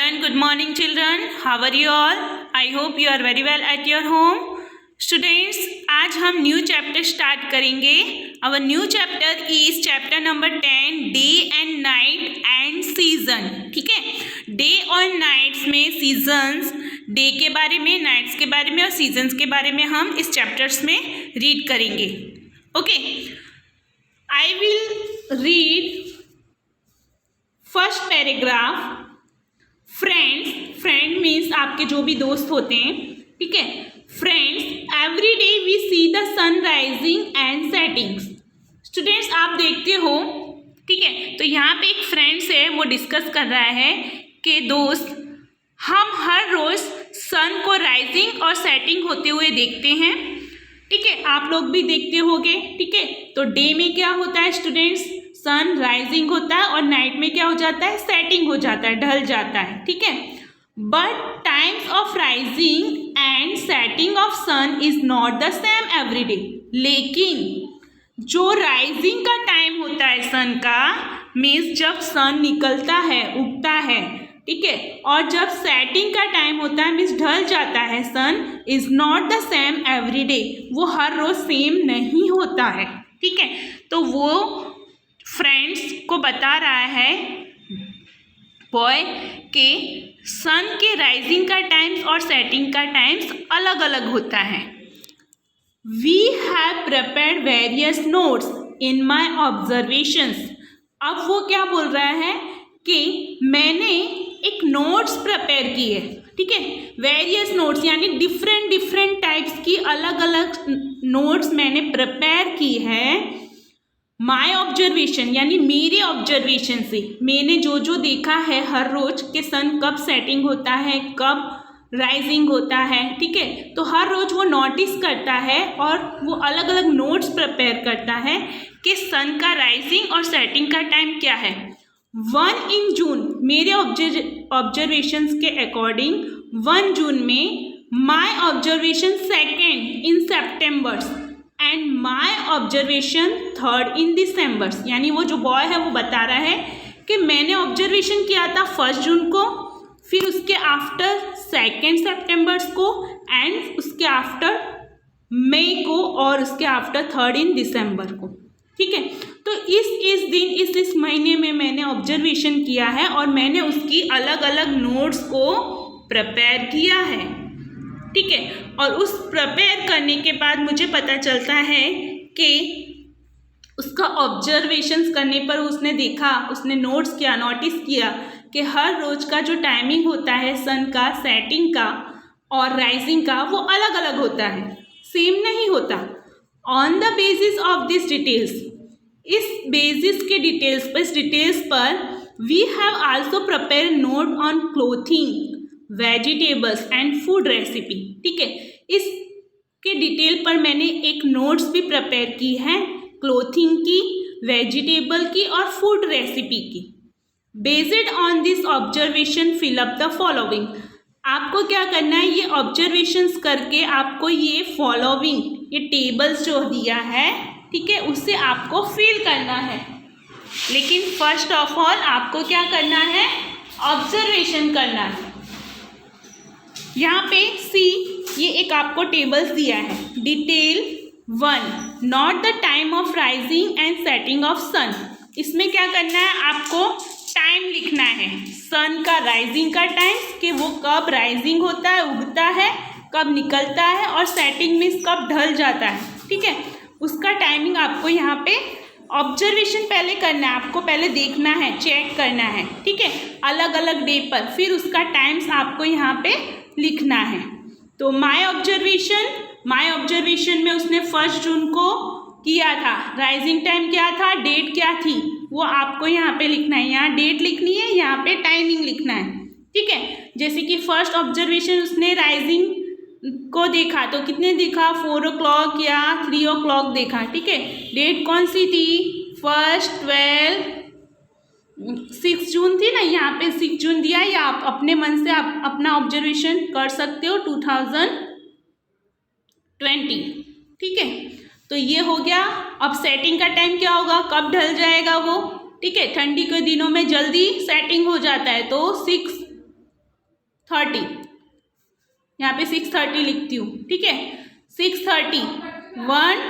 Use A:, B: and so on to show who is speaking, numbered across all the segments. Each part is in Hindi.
A: and good morning children. How are you all? I hope you are very well at your home. Students, आज हम न्यू चैप्टर स्टार्ट करेंगे. Our new chapter is chapter number 10, Day and Night and Season. ठीक है, डे और नाइट्स में सीजन्स, डे के बारे में, नाइट्स के बारे में और सीजन्स के बारे में हम इस चैप्टर्स में रीड करेंगे. Okay, I will read first paragraph. Friend means आपके जो भी दोस्त होते हैं. ठीक है, friends, every day we see the sun rising and setting. Students, आप देखते हो, ठीक है, तो यहाँ पे एक फ्रेंड्स है, वो डिस्कस कर रहा है कि दोस्त, हम हर रोज सन को राइजिंग और सेटिंग होते हुए देखते हैं. ठीक है, आप लोग भी देखते होंगे. ठीक है, तो डे में क्या होता है स्टूडेंट्स, सन राइजिंग होता है और नाइट में क्या हो जाता है, सेटिंग हो जाता है, ढल जाता है. ठीक है, but times of rising and setting of sun is not the same every day. लेकिन जो राइजिंग का टाइम होता है सन का, मीन्स जब सन निकलता है, उगता है, ठीक है, और जब सेटिंग का टाइम होता है, मीन्स ढल जाता है sun, is not the same every day. वो हर रोज सेम नहीं होता है. ठीक है, तो वो फ्रेंड्स को बता रहा है बॉय के सन के राइजिंग का टाइम्स और सेटिंग का टाइम्स अलग अलग होता है. We have prepared various notes in my observations. अब वो क्या बोल रहा है कि मैंने एक नोट्स प्रिपेयर की है. ठीक है, वेरियस नोट्स यानी डिफरेंट टाइप्स की अलग अलग नोट्स मैंने प्रिपेयर की है. माई ऑब्जर्वेशन यानी मेरे ऑब्जर्वेशन से, मैंने जो जो देखा है हर रोज के सन कब सेटिंग होता है, कब राइजिंग होता है. ठीक है, तो हर रोज वो नोटिस करता है और वो अलग अलग नोट्स प्रिपेयर करता है कि सन का राइजिंग और सेटिंग का टाइम क्या है. 1 in June, मेरे ऑब्जर्वेशंस के अकॉर्डिंग 1 जून में, my observation 2 in September and my observation 3 in December. यानी वो जो बॉय है वो बता रहा है कि मैंने ऑब्जर्वेशन किया था 1 जून को, फिर उसके आफ्टर 2 September को, एंड उसके आफ्टर मई को, और उसके आफ्टर 3 in December को. ठीक है, तो इस दिन इस महीने में मैंने ऑब्जर्वेशन किया है और मैंने उसकी अलग अलग नोट्स को प्रिपेयर किया है. ठीक है, और उस प्रिपेयर करने के बाद मुझे पता चलता है कि उसका ऑब्जर्वेशंस करने पर उसने देखा, उसने नोट्स किया, नोटिस किया कि हर रोज का जो टाइमिंग होता है सन का, सेटिंग का और राइजिंग का, वो अलग अलग होता है, सेम नहीं होता. On the basis of this details, इस बेसिस के डिटेल्स पर, इस डिटेल्स पर we have also prepare note on clothing, vegetables and food recipe. ठीक है, इसके डिटेल पर मैंने एक नोट्स भी प्रिपेयर की है, क्लोथिंग की, वेजिटेबल की और फूड रेसिपी की. Based on this observation fill up the following. आपको क्या करना है, ये ऑब्जर्वेशंस करके आपको ये फॉलोइंग, ये टेबल्स जो दिया है, ठीक है, उससे आपको फिल करना है. लेकिन फर्स्ट ऑफ ऑल आपको क्या करना है, ऑब्जर्वेशन करना है. यहाँ पे सी, ये एक आपको टेबल्स दिया है. Detail 1, not the time of rising and setting of sun. इसमें क्या करना है, आपको टाइम लिखना है, सन का राइजिंग का टाइम, कि वो कब राइजिंग होता है, उगता है, कब निकलता है, और सेटिंग में कब ढल जाता है. ठीक है, उसका टाइमिंग आपको यहाँ पे ऑब्जर्वेशन पहले करना है, आपको पहले देखना है, चेक करना है. ठीक है, अलग अलग डे पर, फिर उसका टाइम्स आपको यहाँ पे लिखना है. तो माय ऑब्जर्वेशन में उसने 1 जून को किया था, राइजिंग टाइम क्या था, डेट क्या थी, वो आपको यहाँ पे लिखना है. यहाँ डेट लिखनी है, यहाँ पे टाइमिंग लिखना है. ठीक है, जैसे कि फर्स्ट ऑब्जर्वेशन उसने राइजिंग को देखा, तो कितने देखा, 4 o'clock या 3 o'clock देखा. ठीक है, डेट कौन सी थी, 1, 12, 6 जून थी ना, यहाँ पे 6 जून दिया, या आप अपने मन से आप अपना ऑब्जर्वेशन कर सकते हो, 2020. ठीक है, तो ये हो गया. अब सेटिंग का टाइम क्या होगा, कब ढल जाएगा वो. ठीक है, ठंडी के दिनों में जल्दी सेटिंग हो जाता है, तो 6 30, यहाँ पे 6:30 लिखती हूँ, ठीक है। 6:30, 1,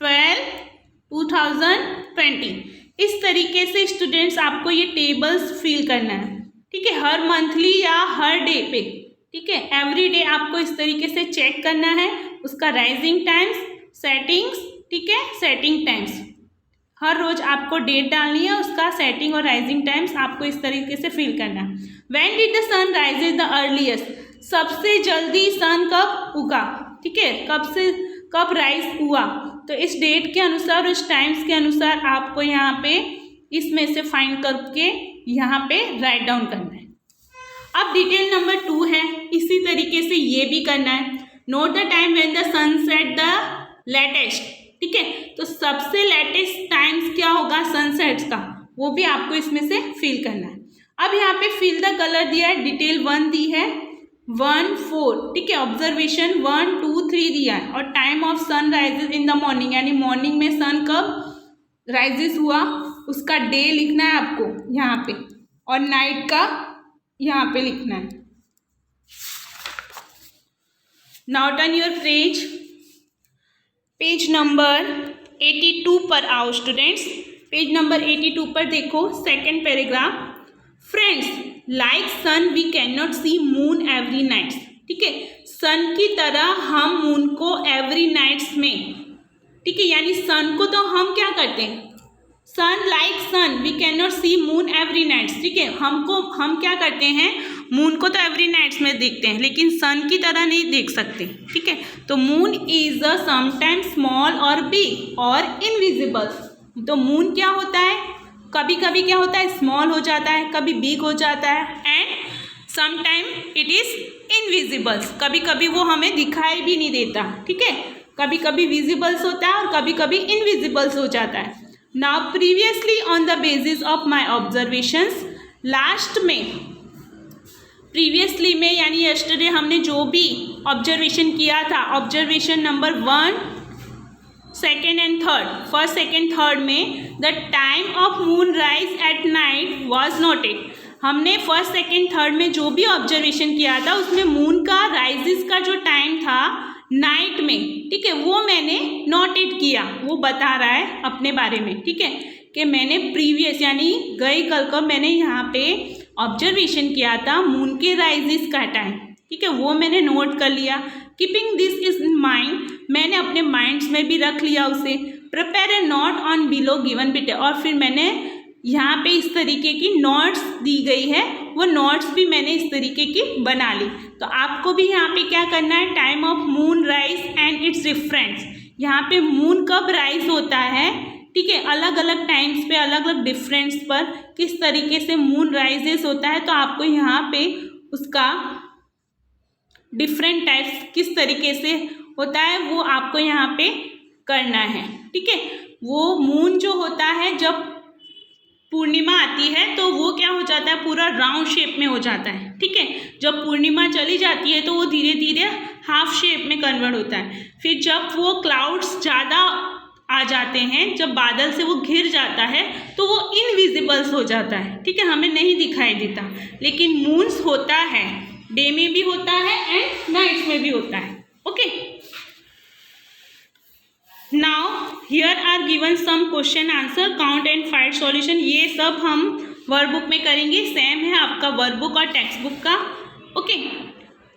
A: 12, 2020। इस तरीके से स्टूडेंट्स आपको ये टेबल्स फिल करना है, ठीक है, हर मंथली या हर डे पे, ठीक है। एवरी डे आपको इस तरीके से चेक करना है उसका राइजिंग टाइम्स, सेटिंग्स, ठीक है, सेटिंग टाइम्स। हर रोज आपको डेट डालनी है, उसका सेटिंग और राइजिंग टाइम्स आपको इस तरीके से फिल करना है। When did the sun rises the earliest, सबसे जल्दी सन कब उगा, ठीक है, कब राइज हुआ, तो इस डेट के अनुसार, उस टाइम्स के अनुसार आपको यहाँ पे इसमें से फाइंड करके यहाँ पे राइट डाउन करना है। अब डिटेल नंबर 2 है, इसी तरीके से ये भी करना है। Note the time when the sun set the latest, ठीक है, तो सबसे लेटेस्ट टाइम्स क्या होगा सनसेट्स का, वो भी आपको इसमें से फिल करना है। अब यहाँ पे फिल द कलर दिया है, डिटेल 1 दी है, 1, 4, ठीक है, ऑब्जर्वेशन 1, 2, 3 दिया है, और time of sun rises in the morning, यानी मॉर्निंग में सन कब राइजेस हुआ उसका डे लिखना है आपको यहाँ पे, और नाइट का यहाँ पे लिखना है। Now turn your page number 82 पर आओ स्टूडेंट्स। पेज नंबर 82 पर देखो, second paragraph. Friends, like sun we can not see moon every nights, ठीक है, सन की तरह हम मून को एवरी नाइट्स में, ठीक है, यानी सन को तो हम क्या करते हैं, sun like sun we can not see moon every nights, ठीक है, हम क्या करते हैं, मून को तो एवरी नाइट्स में देखते हैं, लेकिन सन की तरह नहीं देख सकते, ठीक है। तो moon is a sometimes small और बिग और इनविजिबल। तो मून क्या होता है, कभी कभी क्या होता है, स्मॉल हो जाता है, कभी बिग हो जाता है, and sometime it is invisible, कभी कभी वो हमें दिखाई भी नहीं देता, ठीक है, कभी कभी विजिबल्स होता है और कभी कभी इनविजिबल्स हो जाता है। Now previously on the basis of my observations, last में, प्रीवियसली में यानी यस्टरडे हमने जो भी ऑब्जर्वेशन किया था, observation number 1, 2nd and 3rd, first second third में, the time of moon rise at night was noted. हमने फर्स्ट सेकेंड थर्ड में जो भी ऑब्जर्वेशन किया था उसमें मून का राइजिस का जो टाइम था नाइट में, ठीक है, वो मैंने नोटेड किया, वो बता रहा है अपने बारे में, ठीक है, कि मैंने प्रीवियस यानी गई कल को मैंने यहाँ पे ऑब्जर्वेशन किया था मून के राइजिस का टाइम, ठीक है, वो मैंने नोट कर लिया। Keeping this is in mind, मैंने अपने माइंड्स में भी रख लिया उसे। Prepare a note on below given bit, और फिर मैंने यहाँ पे इस तरीके की नोट्स दी गई है, वो नोट्स भी मैंने इस तरीके की बना ली। तो आपको भी यहाँ पे क्या करना है, time of moon rise and it's difference, यहाँ पे मून कब राइज होता है, ठीक है, अलग अलग टाइम्स पे, अलग अलग डिफरेंस पर किस तरीके से मून राइजेस होता है, तो आपको यहाँ पे उसका डिफरेंट टाइप्स किस तरीके से होता है वो आपको यहाँ पे करना है, ठीक है। वो मून जो होता है जब पूर्णिमा आती है तो वो क्या हो जाता है, पूरा राउंड शेप में हो जाता है, ठीक है। जब पूर्णिमा चली जाती है तो वो धीरे धीरे हाफ शेप में कन्वर्ट होता है। फिर जब वो क्लाउड्स ज़्यादा आ जाते हैं, जब बादल से वो घिर जाता है तो वो इनविजिबल्स हो जाता है, ठीक है, हमें नहीं दिखाई देता। लेकिन मून्स होता है, डे में भी होता है एंड नाइट्स में भी होता है, okay. Now here are given some question answer, count and find solution, ये सब हम वर्कबुक में करेंगे, सेम है आपका वर्कबुक और टेक्स्ट बुक का, okay.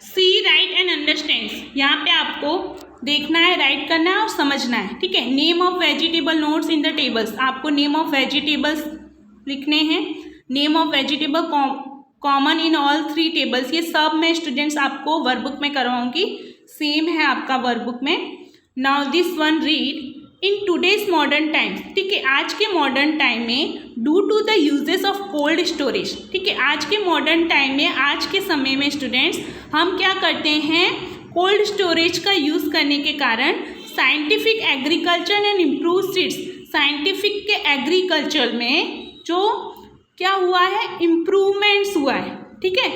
A: See right and understands, यहाँ पे आपको देखना है, राइट करना है और समझना है, ठीक है। Name of vegetable notes in the tables, आपको नेम ऑफ वेजिटेबल्स लिखने हैं, name of vegetable common in all 3 tables, ये सब मैं स्टूडेंट्स आपको वर्कबुक में करवाऊंगी, सेम है आपका वर्कबुक में। Now this one read in today's modern times, ठीक है, आज के मॉडर्न टाइम में due to the uses of cold storage, ठीक है, आज के मॉडर्न टाइम में, आज के समय में स्टूडेंट्स हम क्या करते हैं, कोल्ड स्टोरेज का यूज़ करने के कारण scientific agriculture and improve seeds, scientific के एग्रीकल्चर में जो क्या हुआ है, इम्प्रूवमेंट्स हुआ है, ठीक है,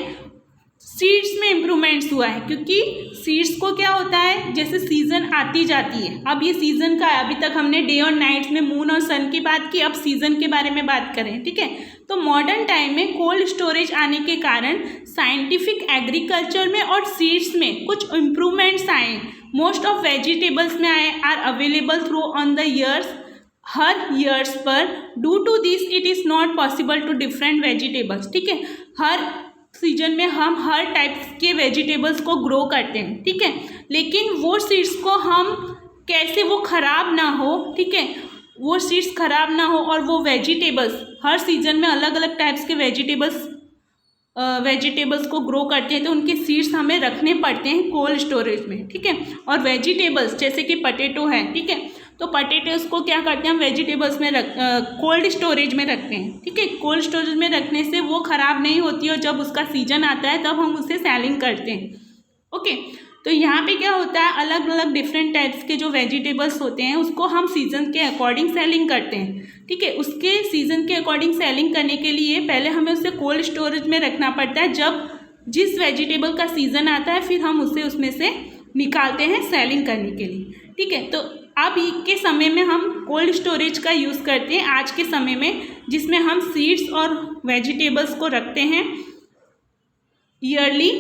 A: सीड्स में इम्प्रूवमेंट्स हुआ है, क्योंकि सीड्स को क्या होता है, जैसे सीज़न आती जाती है, अब ये सीज़न का है, अभी तक हमने डे और नाइट्स में मून और सन की बात की, अब सीज़न के बारे में बात करें, ठीक है। तो मॉडर्न टाइम में कोल्ड स्टोरेज आने के कारण साइंटिफिक एग्रीकल्चर में और सीड्स में कुछ इम्प्रूवमेंट्स आए। मोस्ट ऑफ वेजिटेबल्स में आए are available through on the years, हर ईयर्स पर। Due to this it is not possible to different vegetables, ठीक है। हर सीजन में हम हर टाइप्स के वेजिटेबल्स को ग्रो करते हैं, ठीक है, लेकिन वो सीड्स को हम कैसे वो ख़राब ना हो, ठीक है, वो सीड्स ख़राब ना हो और वो वेजिटेबल्स हर सीजन में अलग अलग टाइप्स के वेजिटेबल्स को ग्रो करते हैं, तो उनके सीड्स हमें रखने पड़ते हैं कोल्ड स्टोरेज में, ठीक है। और वेजिटेबल्स जैसे कि पटेटो है, ठीक है, तो पटेटोस को क्या करते हैं हम वेजिटेबल्स में कोल्ड स्टोरेज में रखते हैं, ठीक है। कोल्ड स्टोरेज में रखने से वो ख़राब नहीं होती और जब उसका सीजन आता है तब हम उसे सेलिंग करते हैं, ओके। तो यहाँ पे क्या होता है, अलग अलग डिफरेंट टाइप्स के जो वेजिटेबल्स होते हैं उसको हम सीज़न के अकॉर्डिंग सेलिंग करते हैं, ठीक है। उसके सीज़न के अकॉर्डिंग सेलिंग करने के लिए पहले हमें उसे कोल्ड स्टोरेज में रखना पड़ता है। जब जिस वेजिटेबल का सीज़न आता है फिर हम उसे उसमें से निकालते हैं सेलिंग करने के लिए, ठीक है। तो अब के समय में हम कोल्ड स्टोरेज का यूज़ करते हैं आज के समय में, जिसमें हम सीड्स और वेजिटेबल्स को रखते हैं ईयरली।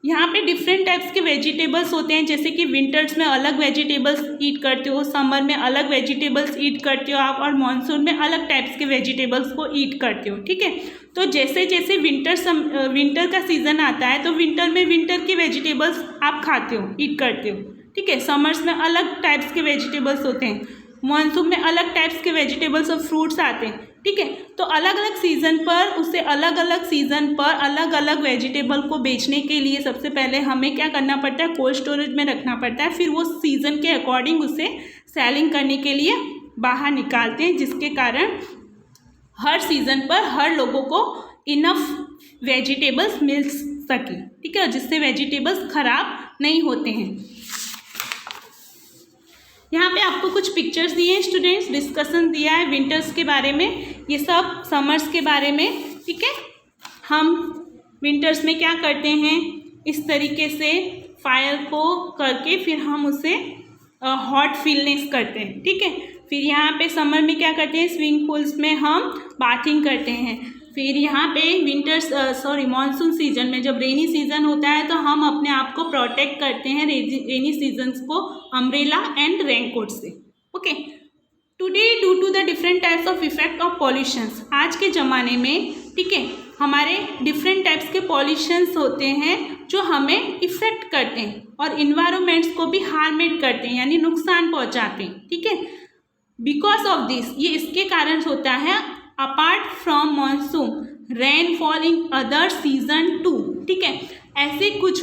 A: यहाँ पे डिफरेंट टाइप्स के वेजिटेबल्स होते हैं, जैसे कि विंटर्स में अलग वेजिटेबल्स ईट करते हो, समर में अलग वेजिटेबल्स ईट करते हो आप, और मानसून में अलग टाइप्स के वेजिटेबल्स को ईट करते हो, ठीक है। तो जैसे जैसे विंटर का सीज़न आता है तो विंटर में विंटर के वेजिटेबल्स आप खाते हो, ईट करते हो, ठीक है। समर्स में अलग टाइप्स के वेजिटेबल्स होते हैं, मानसून में अलग टाइप्स के वेजिटेबल्स और फ्रूट्स आते हैं, ठीक है। तो अलग अलग सीज़न पर उसे अलग अलग सीज़न पर अलग अलग वेजिटेबल को बेचने के लिए सबसे पहले हमें क्या करना पड़ता है, कोल्ड स्टोरेज में रखना पड़ता है, फिर वो सीज़न के अकॉर्डिंग उसे सेलिंग करने के लिए बाहर निकालते हैं, जिसके कारण हर सीज़न पर हर लोगों को इनफ वेजिटेबल्स मिल सके, ठीक है, जिससे वेजिटेबल्स ख़राब नहीं होते हैं। यहाँ पे आपको कुछ पिक्चर्स दिए हैं स्टूडेंट्स, डिस्कशन दिया है विंटर्स के बारे में, ये सब समर्स के बारे में, ठीक है। हम विंटर्स में क्या करते हैं, इस तरीके से फायर को करके फिर हम उसे हॉट फीलनेस करते हैं, ठीक है। फिर यहाँ पे समर में क्या करते हैं, स्विमिंग पूल्स में हम बाथिंग करते हैं। फिर यहाँ पे मानसून सीजन में जब रेनी सीजन होता है तो हम अपने आप को प्रोटेक्ट करते हैं रेनी सीजन्स को अम्ब्रेला एंड रेनकोट से, okay. Today due to the different types of effect of pollutions, आज के ज़माने में, ठीक है, हमारे डिफरेंट टाइप्स के पॉल्यूशंस होते हैं जो हमें इफ़ेक्ट करते हैं और इन्वायरमेंट्स को भी हार्मेट करते हैं, यानी नुकसान पहुँचाते हैं, ठीक है। बिकॉज ऑफ दिस, ये इसके कारण होता है, apart from monsoon rainfall in other season two, ठीक है। ऐसे कुछ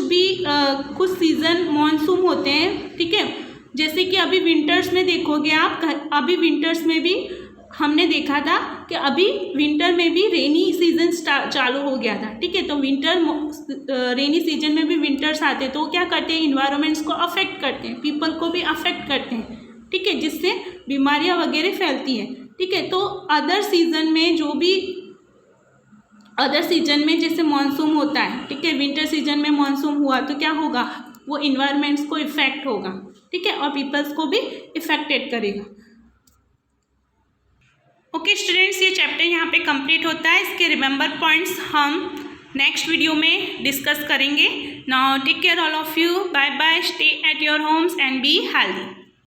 A: कुछ सीज़न मानसून होते हैं, ठीक है, जैसे कि अभी विंटर्स में देखोगे आप, अभी विंटर्स में भी हमने देखा था कि अभी विंटर में भी रेनी सीजन चालू हो गया था, ठीक है। तो रेनी सीजन में भी विंटर्स आते तो क्या करते हैं, इन्वायरमेंट्स को अफेक्ट करते हैं, पीपल को भी अफेक्ट करते हैं, ठीक है, जिससे बीमारियां वगैरह फैलती हैं, ठीक है। तो अदर सीजन में जैसे मानसून होता है, ठीक है, विंटर सीजन में मानसून हुआ तो क्या होगा, वो इन्वायरमेंट्स को इफेक्ट होगा, ठीक है, और पीपल्स को भी इफेक्टेड करेगा। ओके स्टूडेंट्स, ये चैप्टर यहाँ पे कंप्लीट होता है। इसके रिमेंबर पॉइंट्स हम नेक्स्ट वीडियो में डिस्कस करेंगे। Now take care all of you, bye bye, stay at your homes and be healthy.